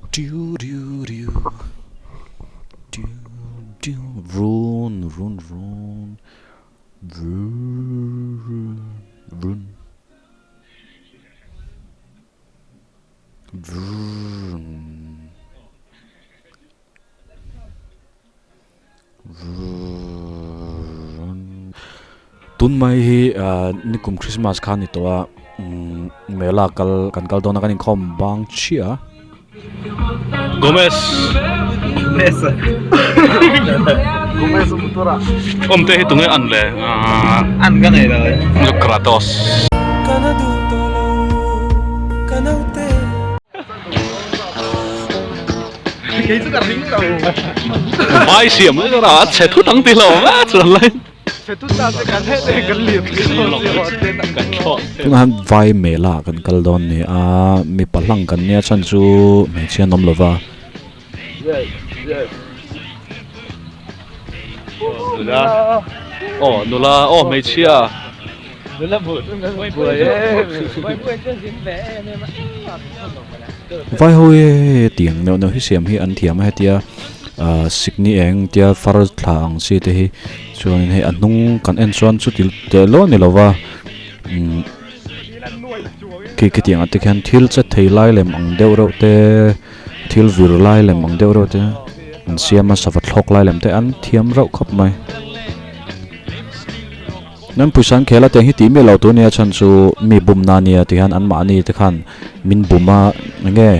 Diu diu diu diu diu run run run run run run run tun mai hi nikum Christmas khan ni towa mela kan kal dona kan khom bang chia Gomez Nessa. Começa a motora. te hitung an le Ăn cái này rồi. Kratos Cái sức dính đầu. vai siam ấy ra sẽ thu tăng tỷ lệ á trở lên Phải tút ra sẽ cắn hết để cắn liệt cái tung han vai mela kan kal don ni mi palang kan nia chan chu me chian nom lova nula me chia Nula bụi. Bụi vai hoi tiếng no hi siam hi an thiam ha tia sikni eng tia far thlang si te hi chuan he anung kan en chuan chu til te lo ni lova ki tiang ate khan thil cha theilai lem ang deuh ro te thil vir lai lem ang deuh ro te an siama savat thlok lai lem te an thiam ro khop mai nan pusan khela te hi ti me lo tu nia chan chu mi bum na nia ti han an ma ni te khan min buma nge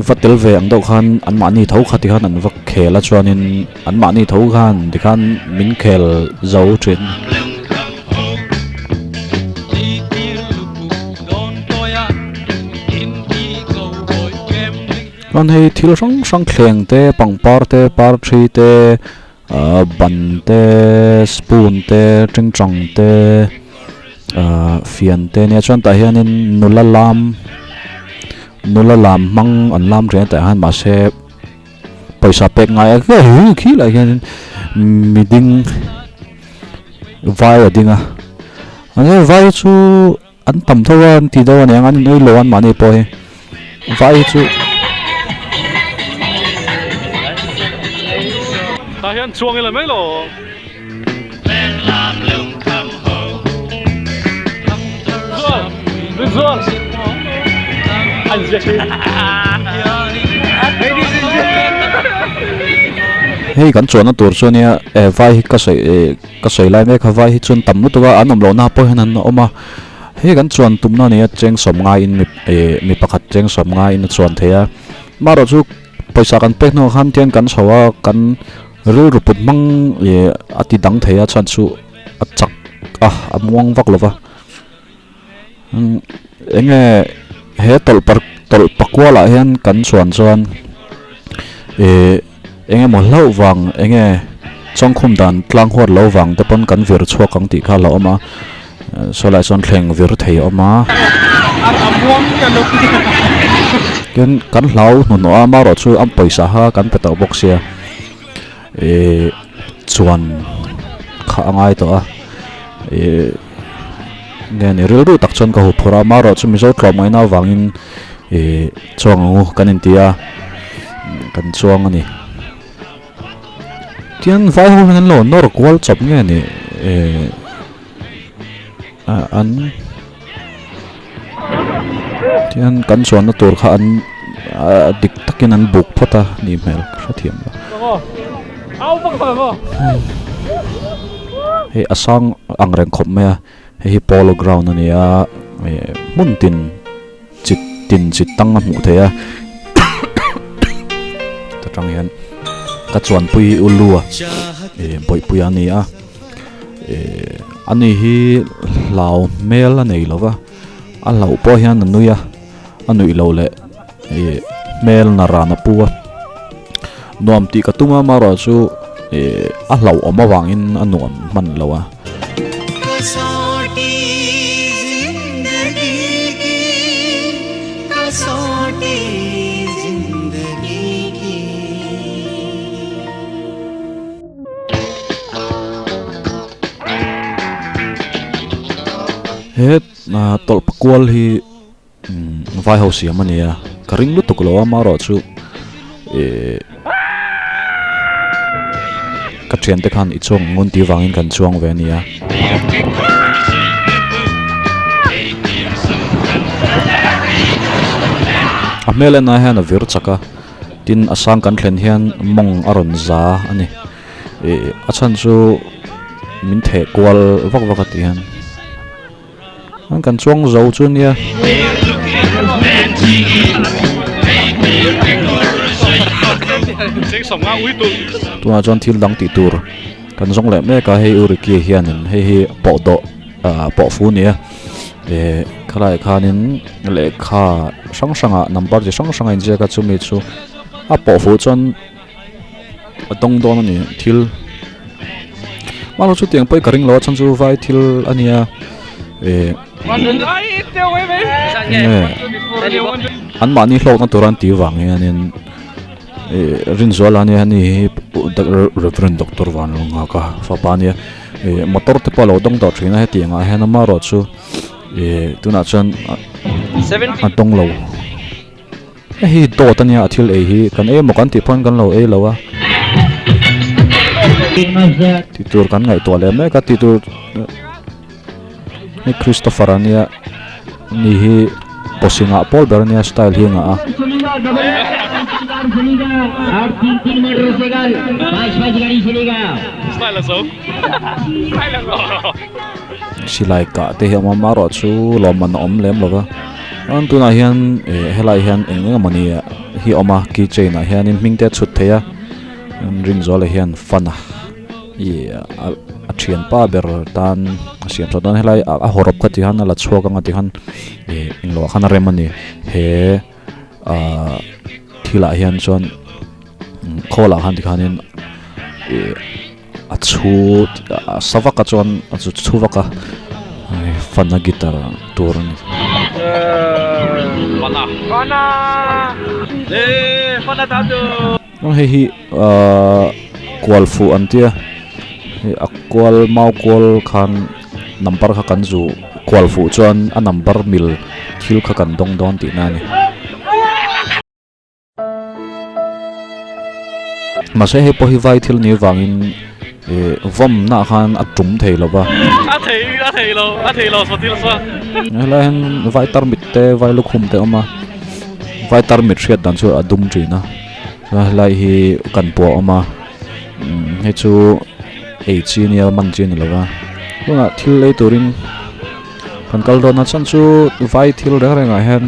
vatel ve ang deuh khan an ma ni tho khati khan an vak khela chuanin an ma ni tho khan ti khan min khel zo trin con hay thil rong rong khleng te pangpar te par thri te ban te spoon te tring chong te fian te nia chuan ta hianin nula lam mang an lam re ta han ma se paisa pek ngai ke hu khi la hian mi ding vai dinga ane vai chu an tam thowan ti do ne an noi lo an ma ni po he vai chu ta hian chuang ile mai lo hei kan chuan na tur chuan nia vai ka sei lai me kha vai hi chun tam nu tuwa anom lo na po hanan oma hei kan chuan tum na nia cheng som nga in mi pakhat cheng som nga in chuan theya maro chu paisa kan pek no khan tian kan sawa kan ru ruput mang ati dang theya chan chu achak amuang vak lova enge he tol pakwala hian kan chuan enge mo lo wang enge chongkhum dan tlang hot lo wang te pon kan vir chhuak ang ti kha lo ama so lai son thleng vir thei oma kan hlau nu no ama ro chu am paisa ha kan peta box ya chuan kha angai to nge ni ril ru tak chon ka hu phura ma ro chu mi zo tlom ngai na wangin chuang kanin tia kan chuang ani tian vai ho han lo nor kwal chop nge ni an tian kan chuan na tur kha an dik takin an buk phota ni mel kha thiam he asang ang reng khop me he polo ground ania mun tin chit tang mu theya ta tang yan ka chuan pui ulua boi pui ani ani hi lau mel anei lova a lau po hian anuya anui lo le mel na rana puwa nuam ti ka tunga maro chu a lau oma wangin anuam man lawa het tol pakwal hi vai ho siam ania ka ring lu tuk lo ma ro chu ka thian te khan I chong ngun ti wangin kan chuang ve nia a Mela na han a vir chaka tin asang kan thlen hian mong aron za ani a chan chu min the kwal vak vak ati han an kan chuang zo chu nia tua chon thil dang ti tur kan zong le me ka hei Rickya hian hei po do po fu nia khalai khanin le kha sang sanga number je sang sanga inje ka chumi chu a po fu chon atong don ni thil malo chu tiang pai karing lo chan chu vai thil ania an mani hlok na turan ti wang hianin rin zual ani ani reverend doctor van nga ka fa pania motor te palo dong do thina he tianga hena ma ro chu tuna chan atong lo hi do tania thil hi kan mo kan ti phon kan lo lo wa ti tur kan ngai to le me ka ti tur ni Christopher ania ni hi posinga Paul bernia style hi nga silai ka te hi ma ro chu loman om lem lova an tuna hian helai hian eng mani hi oma ki chain a hian in mingte chut theya ring zole hian fana a thian pa ber tan siam so dan helai a horop ka ti han la chhuak anga ti han in lo khana remani he thila hian chon khola han ti khanin a chu savaka chon a chu chuwaka fana guitar tur ni fana fana ta do hi kwal fu antia a kwal mau kwal khan number kha kan zu kwal fu chuan a number mil thil kha kan dong don ti na ni ma se he po hi vai thil ni wangin vom na khan a tum thei lova a thei lo so til so len vai tar mit te vai lukhum te ama vai tar mit riat dan chu adum trina lai hi kan po ama he chu chi ni man chi ni lova luna thil le turin kan kal don na chan chu vai thil re nga hen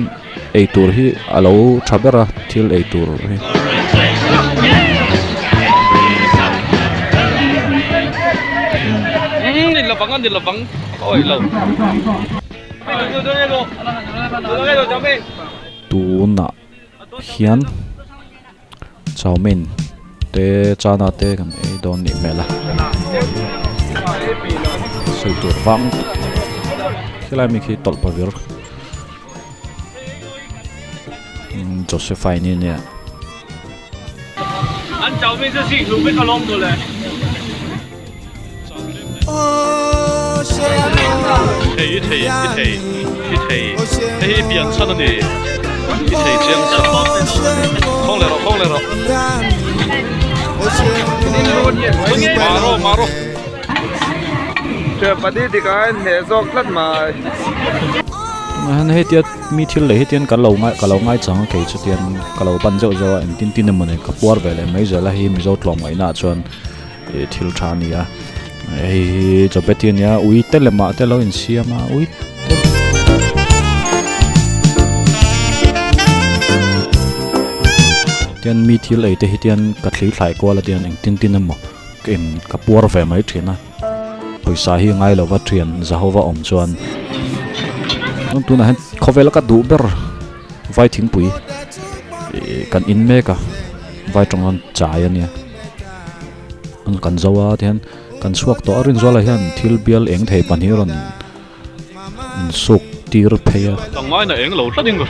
tur hi alo thabera thil tur hi đi là vắng ôi lâu tu na hian chào min te chana te kan e don ni Mela sei tur vang khilai mi khi tol pavir Josephine ni ne an chào min se si lu be kalom do le thầy biển chân này thầy chiang chân không lẽ rồi maro chơi party thì cái này do lát mà anh hết tiệt mi thil lấy hết tiền cả lâu ngay chẳng cái chút tiền cả lâu ban dạo giờ anh tin em mình cả buổi về lại mấy giờ là hi mi dạo lòng ấy na chuan thil chan ni à ai cho bé tiền nha ui tết lemah tết lo in siam à ui tiền mi thil ấy thì tiền cắt lý lại qua là tiền anh tin em mà cái cặp bùa về mấy chuyện à hồi sáng hi ngay là vắt chuyện Jehovah ông chuan ông tu này khó về là cắt đủ ber vai thím bụi cần in mê cả vai trong anh trái anh nha anh cần dâu à tiền kan suak to arin zola hian thil bial eng thei pan hi ron suk tir pheya tangai na eng lo tading ko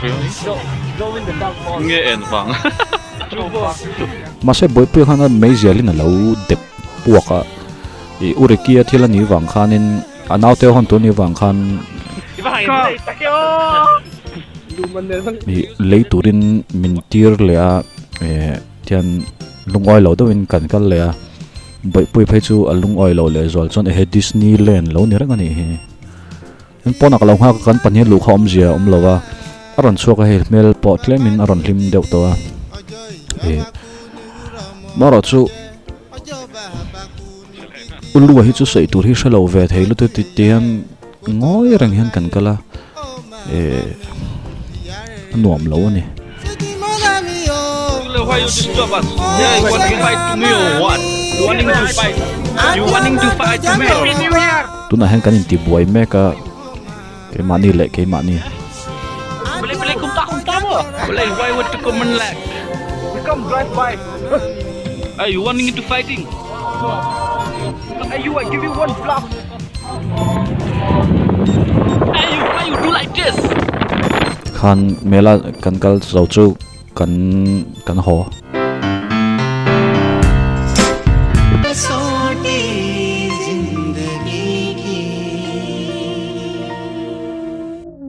nge en wang ma se boy pu khana mei zelin lo dep puaka Rickya thila ni wang khanin anau te hon to ni wang khan mi lấy turin min tir lea tian lung oi lo do in kan kal lea bai pui phai chu alung oi lo le zol chon he Disneyland lo ni rang ani he en pona ka lo ha kan pan he lu khom zia lowa aron chuak he mel po tlemin aron lim deuh to a maro chu ulu hi chu sei tur hi shalo ve thei lu te tian ngoi rang hian kan kala nuam lo ani Why you disturb us? Yeah, you want to fight to me or what? You wanting to fight? You wanting to fight to me? Tuna hen kan inti buai me ka ke mani le ke mani. Boleh kumta mo. Boleh why would to come and like? We come drive by. Are you wanting into fighting? Are you? I give you one flap. Why you do like this? Khan Mela kan kal zau chu kan ho. Kasauti